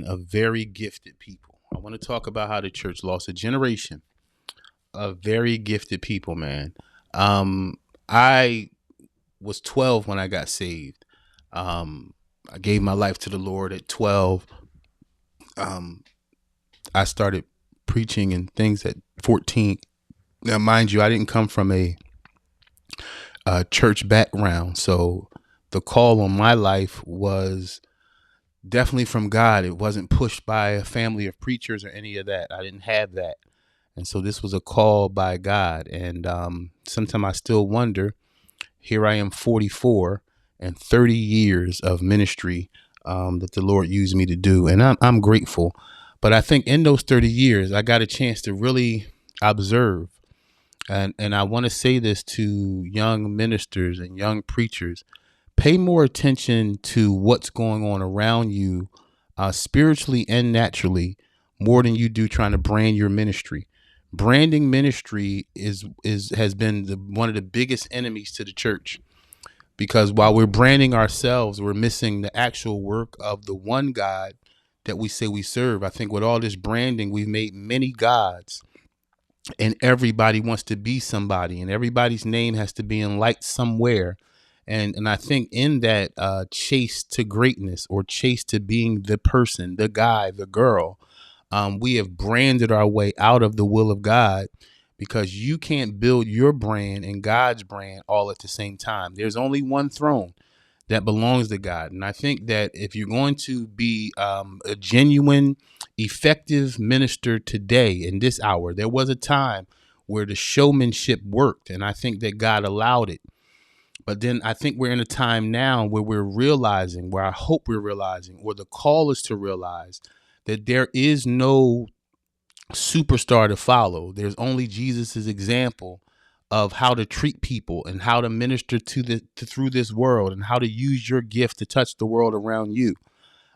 of very gifted people. I want to talk about how the church lost a generation of very gifted people, man. I was 12 when I got saved. I gave my life to the Lord at 12. Um, I started preaching and things at 14. Now, mind you, I didn't come from a church background, so the call on my life was definitely from God. It wasn't pushed by a family of preachers or any of that. I didn't have that. And so this was a call by God. And sometimes I still wonder, here I am 44 and 30 years of ministry that the Lord used me to do. And I'm grateful. But I think in those 30 years, I got a chance to really observe. And I want to say this to young ministers and young preachers. Pay more attention to what's going on around you, spiritually and naturally, more than you do trying to brand your ministry. Branding ministry has been one of the biggest enemies to the church, because while we're branding ourselves, we're missing the actual work of the one God that we say we serve. I think with all this branding, we've made many gods, and everybody wants to be somebody, and everybody's name has to be in light somewhere. And I think in that chase to greatness, or chase to being the person, the guy, the girl, we have branded our way out of the will of God, because you can't build your brand and God's brand all at the same time. There's only one throne that belongs to God. And I think that if you're going to be a genuine, effective minister today in this hour, there was a time where the showmanship worked, and I think that God allowed it. But then I think we're in a time now where we're realizing, where I hope we're realizing, or the call is to realize, that there is no superstar to follow. There's only Jesus's example of how to treat people and how to minister through this world, and how to use your gift to touch the world around you.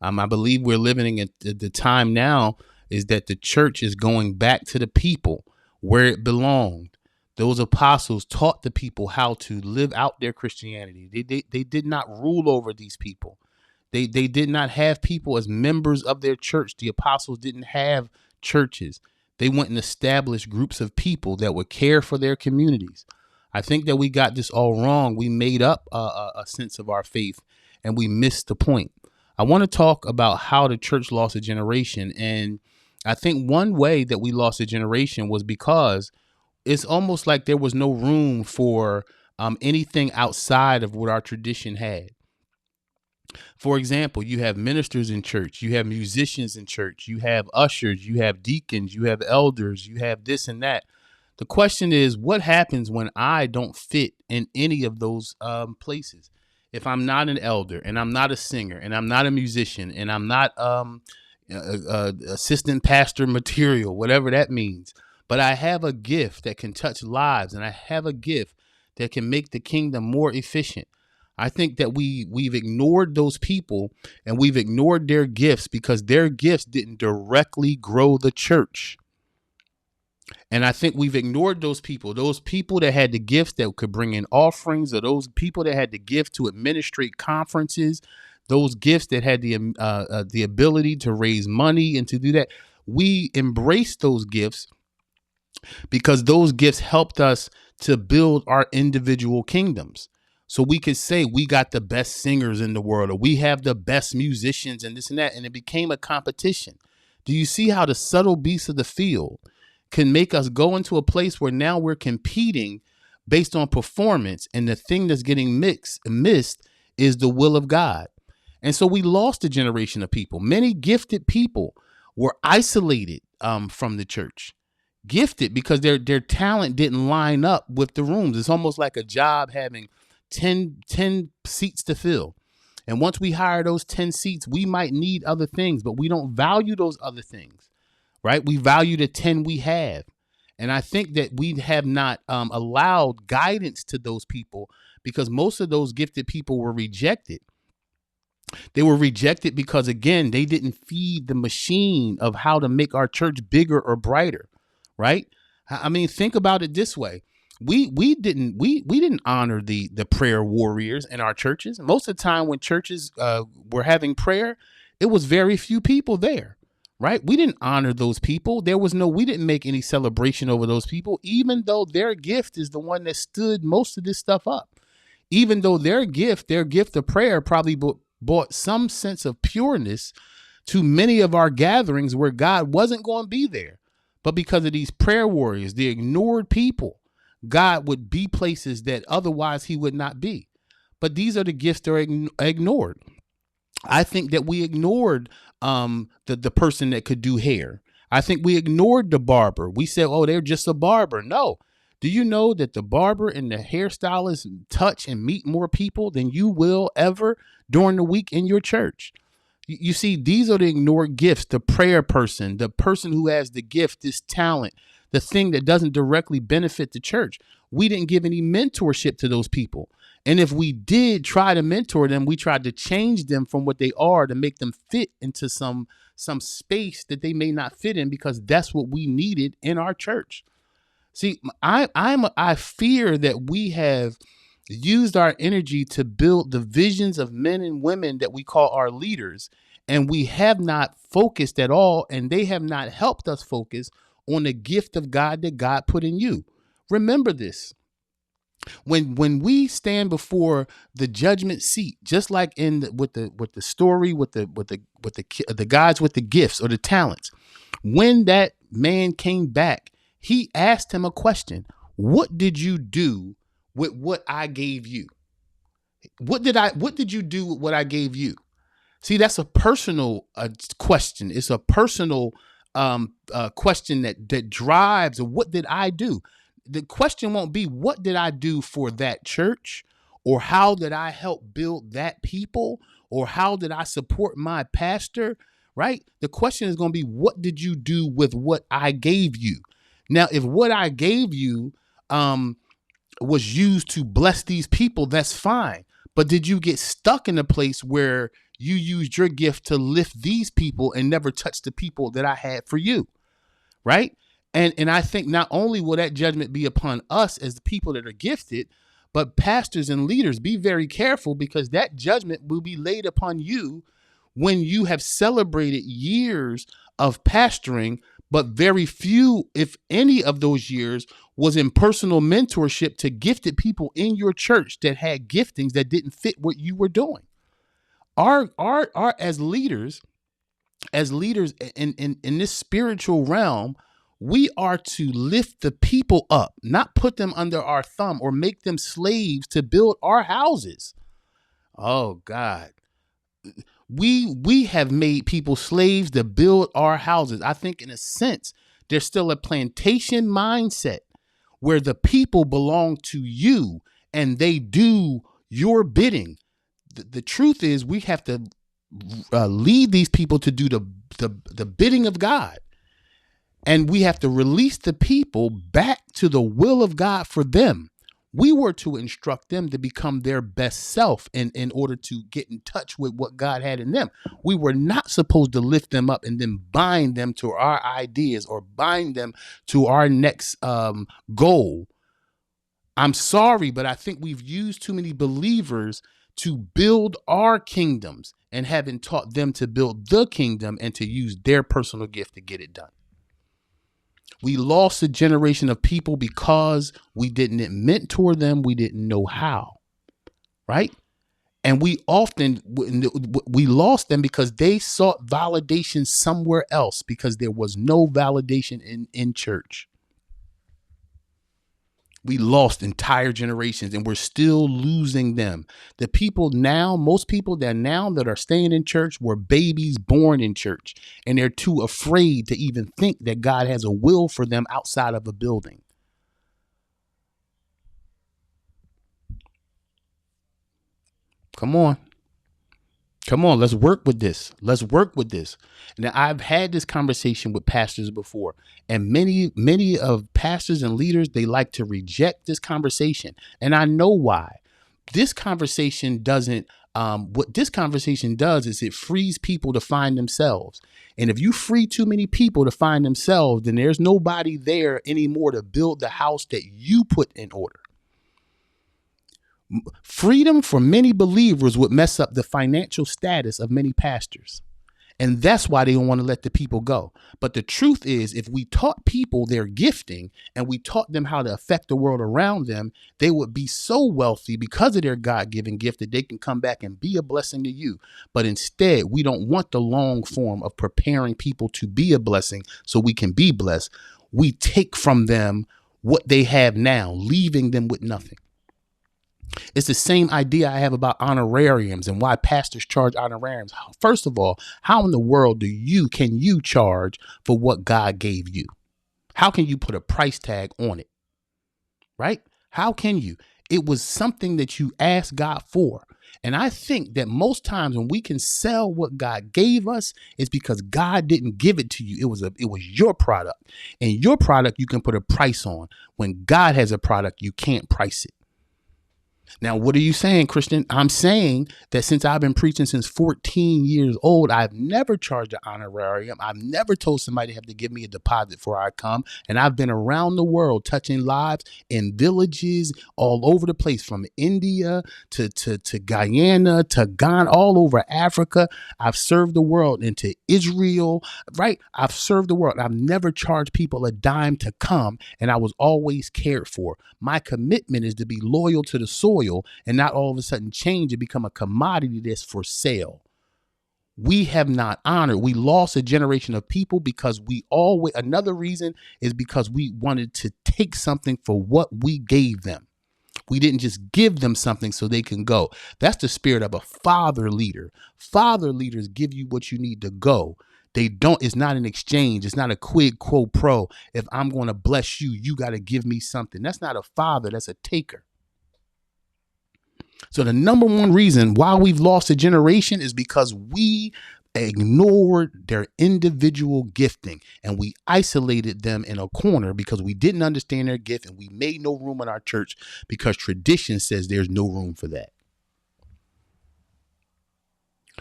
I believe we're living at the time now is that the church is going back to the people where it belonged. Those apostles taught the people how to live out their Christianity. They did not rule over these people. They did not have people as members of their church. The apostles didn't have churches. They went and established groups of people that would care for their communities. I think that we got this all wrong. We made up a sense of our faith, and we missed the point. I want to talk about how the church lost a generation. And I think one way that we lost a generation was because it's almost like there was no room for anything outside of what our tradition had. For example, you have ministers in church, you have musicians in church, you have ushers, you have deacons, you have elders, you have this and that. The question is, what happens when I don't fit in any of those places? If I'm not an elder, and I'm not a singer, and I'm not a musician, and I'm not assistant pastor material, whatever that means, but I have a gift that can touch lives, and I have a gift that can make the kingdom more efficient. I think that we've ignored those people, and we've ignored their gifts because their gifts didn't directly grow the church. And I think we've ignored those people that had the gifts that could bring in offerings, or those people that had the gift to administrate conferences, those gifts that had the ability to raise money and to do that. We embraced those gifts because those gifts helped us to build our individual kingdoms. So we could say we got the best singers in the world, or we have the best musicians and this and that. And it became a competition. Do you see how the subtle beasts of the field can make us go into a place where now we're competing based on performance, and the thing that's getting missed is the will of God? And so we lost a generation of people. Many gifted people were isolated from the church. Gifted because their talent didn't line up with the rooms. It's almost like a job having 10 seats to fill. And once we hire those 10 seats, we might need other things, but we don't value those other things, right? We value the 10 we have. And I think that we have not allowed guidance to those people, because most of those gifted people were rejected. They were rejected because, again, they didn't feed the machine of how to make our church bigger or brighter, right? I mean, think about it this way. We didn't honor the prayer warriors in our churches. Most of the time when churches were having prayer, It was very few people there, right? We didn't honor those people. We didn't make any celebration over those people, even though their gift is the one that stood most of this stuff up. Even though their gift of prayer probably brought some sense of pureness to many of our gatherings where God wasn't going to be there. But because of these prayer warriors, the ignored people, God would be places that otherwise he would not be. But these are the gifts that are ignored. I think that we ignored the person that could do hair. I think we ignored the barber. We said, oh, they're just a barber. No. Do you know that the barber and the hairstylist touch and meet more people than you will ever during the week in your church? You see, these are the ignored gifts. The prayer person, the person who has the gift, this talent, the thing that doesn't directly benefit the church. We didn't give any mentorship to those people. And if we did try to mentor them, we tried to change them from what they are to make them fit into some space that they may not fit in, because that's what we needed in our church. See, I fear that we have used our energy to build the visions of men and women that we call our leaders, and we have not focused at all, and they have not helped us focus on the gift of God that God put in you. Remember this. When we stand before the judgment seat, just like with the story with the guys with the gifts or the talents, when that man came back, he asked him a question. What did you do with what I gave you? What did you do with what I gave you? See, that's a personal question. It's a personal question that drives. What did I do? The question won't be what did I do for that church, or how did I help build that people, or how did I support my pastor, right? The question is going to be, what did you do with what I gave you? Now, if what I gave you was used to bless these people, that's fine. But did you get stuck in a place where you used your gift to lift these people and never touch the people that I had for you, right? And I think not only will that judgment be upon us as the people that are gifted, but pastors and leaders, be very careful, because that judgment will be laid upon you when you have celebrated years of pastoring, but very few, if any of those years, was in personal mentorship to gifted people in your church that had giftings that didn't fit what you were doing. Our as leaders in this spiritual realm, we are to lift the people up, not put them under our thumb or make them slaves to build our houses. Oh God. We have made people slaves to build our houses. I think in a sense, there's still a plantation mindset where the people belong to you and they do your bidding. The truth is, we have to lead these people to do the bidding of God. And we have to release the people back to the will of God for them. We were to instruct them to become their best self in order to get in touch with what God had in them. We were not supposed to lift them up and then bind them to our ideas or bind them to our next goal. I'm sorry, but I think we've used too many believers to build our kingdoms and haven't taught them to build the kingdom and to use their personal gift to get it done. We lost a generation of people because we didn't mentor them. We didn't know how, right? And we lost them because they sought validation somewhere else, because there was no validation in church. We lost entire generations, and we're still losing them. The people now, most people that are staying in church were babies born in church, and they're too afraid to even think that God has a will for them outside of a building. Come on, let's work with this. Now, I've had this conversation with pastors before, and many of pastors and leaders, they like to reject this conversation. And I know why. This conversation doesn't, what this conversation does is it frees people to find themselves. And if you free too many people to find themselves, then there's nobody there anymore to build the house that you put in order. Freedom for many believers would mess up the financial status of many pastors. And that's why they don't want to let the people go. But the truth is, if we taught people their gifting and we taught them how to affect the world around them, they would be so wealthy because of their God-given gift that they can come back and be a blessing to you. But instead, we don't want the long form of preparing people to be a blessing so we can be blessed. We take from them what they have now, leaving them with nothing. It's the same idea I have about honorariums and why pastors charge honorariums. First of all, how in the world can you charge for what God gave you? How can you put a price tag on it? Right? How can you? It was something that you asked God for. And I think that most times when we can sell what God gave us, it's because God didn't give it to you. It was your product. And your product you can put a price on. When God has a product, you can't price it. Now, what are you saying, Christian? I'm saying that since I've been preaching since 14 years old, I've never charged an honorarium. I've never told somebody to have to give me a deposit before I come. And I've been around the world touching lives in villages all over the place, from India to Guyana to Ghana, all over Africa. I've served the world, into Israel, right? I've served the world. I've never charged people a dime to come, and I was always cared for. My commitment is to be loyal to the soil and not all of a sudden change and become a commodity that's for sale. We have not honored. We lost a generation of people because another reason is because we wanted to take something for what we gave them. We didn't just give them something so they can go. That's the spirit of a father leader. Father leaders give you what you need to go. It's not an exchange. It's not a quid quo pro. If I'm going to bless you, you got to give me something. That's not a father. That's a taker. So the number one reason why we've lost a generation is because we ignored their individual gifting and we isolated them in a corner because we didn't understand their gift, and we made no room in our church because tradition says there's no room for that.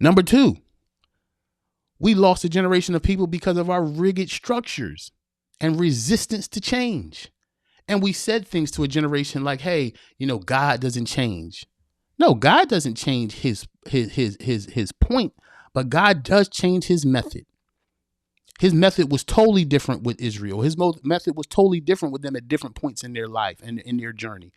Number two, we lost a generation of people because of our rigid structures and resistance to change. And we said things to a generation like, hey, God doesn't change. No, God doesn't change his point, but God does change his method. His method was totally different with Israel. His method was totally different with them at different points in their life and in their journey.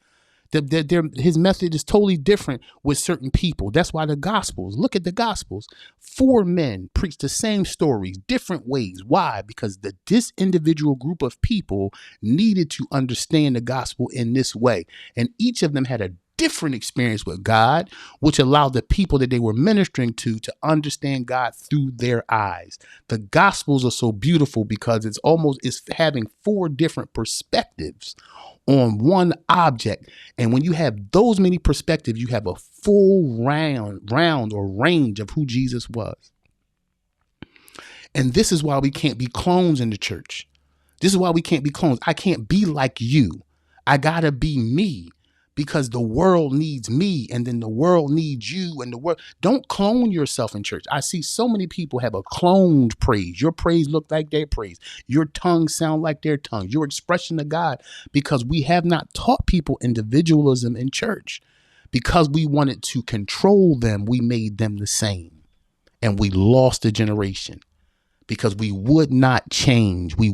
His method is totally different with certain people. That's why look at the Gospels. 4 men preach the same stories, different ways. Why? Because this individual group of people needed to understand the gospel in this way. And each of them had a different experience with God, which allowed the people that they were ministering to understand God through their eyes. The Gospels are so beautiful because it's having 4 different perspectives on one object. And when you have those many perspectives, you have a full round or range of who Jesus was. And this is why we can't be clones in the church. This is why we can't be clones. I can't be like you. I gotta be me. Because the world needs me, and then the world needs you, and the world. Don't clone yourself in church. I see so many people have a cloned praise. Your praise look like their praise. Your tongue sound like their tongue. Your expression to God, because we have not taught people individualism in church. Because we wanted to control them, we made them the same, and we lost a generation. Because we would not change. We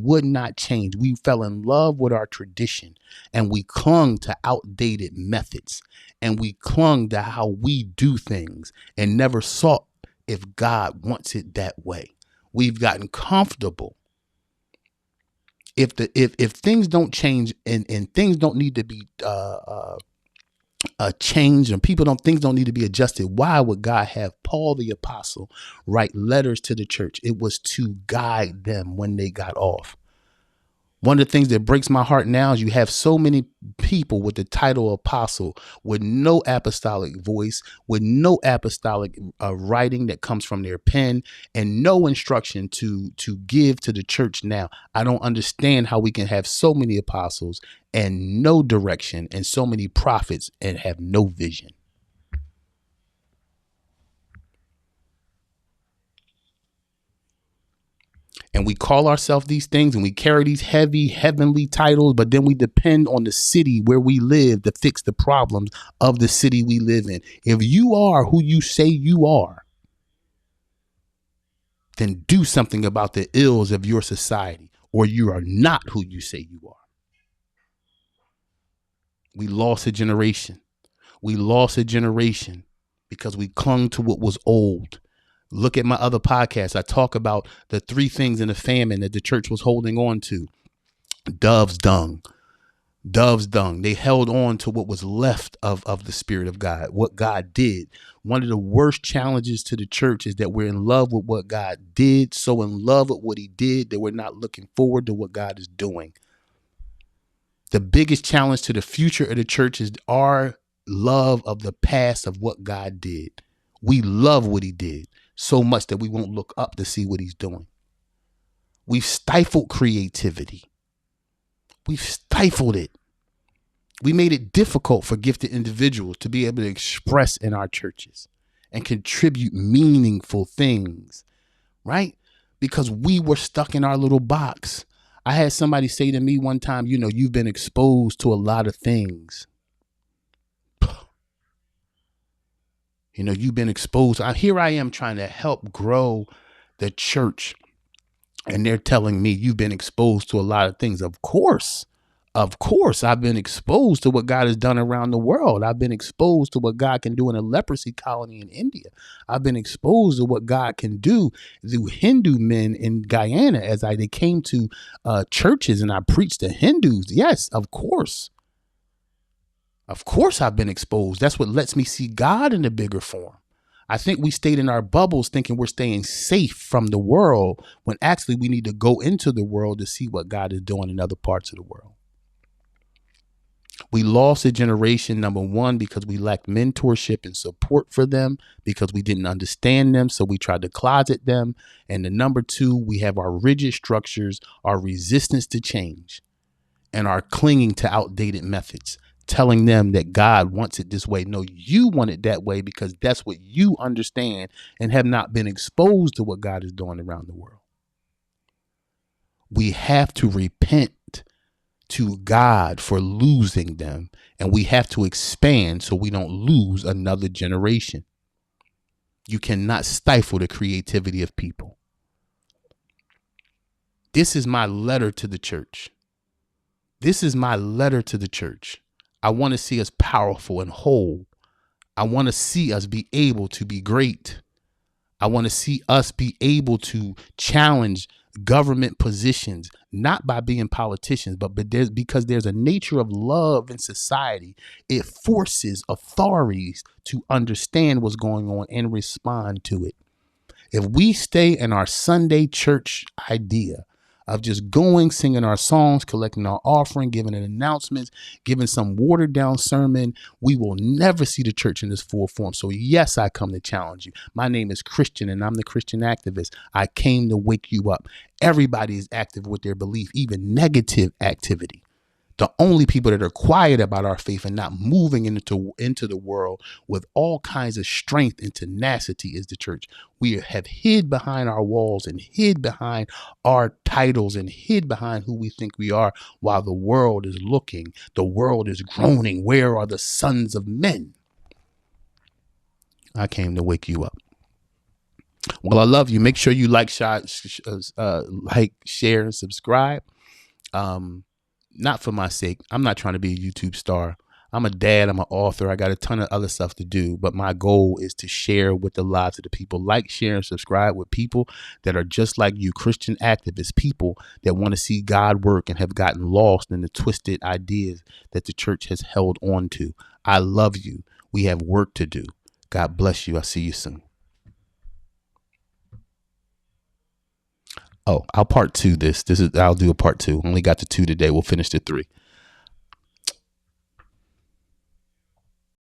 fell in love with our tradition, and we clung to outdated methods, and we clung to how we do things, and never sought if God wants it that way. We've gotten comfortable. If things don't change and things don't need to be change, and things don't need to be adjusted, why would God have Paul the apostle write letters to the church? It was to guide them when they got off. One of the things that breaks my heart now is you have so many people with the title apostle with no apostolic voice, with no apostolic writing that comes from their pen, and no instruction to give to the church now. I don't understand how we can have so many apostles and no direction, and so many prophets and have no vision. And we call ourselves these things, and we carry these heavy heavenly titles, but then we depend on the city where we live to fix the problems of the city we live in. If you are who you say you are, then do something about the ills of your society, or you are not who you say you are. We lost a generation. We lost a generation because we clung to what was old. Look at my other podcasts. I talk about the 3 things in the famine that the church was holding on to. Dove's dung. Dove's dung. They held on to what was left of the Spirit of God, what God did. One of the worst challenges to the church is that we're in love with what God did, so in love with what he did that we're not looking forward to what God is doing. The biggest challenge to the future of the church is our love of the past of what God did. We love what he did so much that we won't look up to see what he's doing. We've stifled creativity. We've stifled it. We made it difficult for gifted individuals to be able to express in our churches and contribute meaningful things, right? Because we were stuck in our little box. I had somebody say to me one time, you've been exposed to a lot of things. You've been exposed. Here I am trying to help grow the church. And they're telling me you've been exposed to a lot of things. Of course, I've been exposed to what God has done around the world. I've been exposed to what God can do in a leprosy colony in India. I've been exposed to what God can do through Hindu men in Guyana as they came to churches and I preached to Hindus. Yes, of course. Of course, I've been exposed. That's what lets me see God in a bigger form. I think we stayed in our bubbles thinking we're staying safe from the world when actually we need to go into the world to see what God is doing in other parts of the world. We lost a generation, number one, because we lacked mentorship and support for them, because we didn't understand them. So we tried to closet them. And the number 2, we have our rigid structures, our resistance to change, and our clinging to outdated methods, telling them that God wants it this way. No, you want it that way because that's what you understand and have not been exposed to what God is doing around the world. We have to repent to God for losing them, and we have to expand so we don't lose another generation. You cannot stifle the creativity of people. This is my letter to the church. This is my letter to the church. I want to see us powerful and whole. I want to see us be able to be great. I want to see us be able to challenge government positions, not by being politicians, but because there's a nature of love in society. It forces authorities to understand what's going on and respond to it. If we stay in our Sunday church idea of just going, singing our songs, collecting our offering, giving an announcements, giving some watered down sermon, we will never see the church in this full form. So yes, I come to challenge you. My name is Christian and I'm the Christian activist. I came to wake you up. Everybody is active with their belief, even negative activity. The only people that are quiet about our faith and not moving into the world with all kinds of strength and tenacity is the church. We have hid behind our walls and hid behind our titles and hid behind who we think we are while the world is looking. The world is groaning. Where are the sons of men? I came to wake you up. Well, I love you. Make sure you like, share, and subscribe. Not for my sake. I'm not trying to be a YouTube star. I'm a dad. I'm an author. I got a ton of other stuff to do. But my goal is to share with the lives of the people. Like, share, and subscribe with people that are just like you, Christian activists, people that want to see God work and have gotten lost in the twisted ideas that the church has held on to. I love you. We have work to do. God bless you. I'll see you soon. Oh, I'll part 2 this. I'll do a part 2. Only got to 2 today. We'll finish the 3.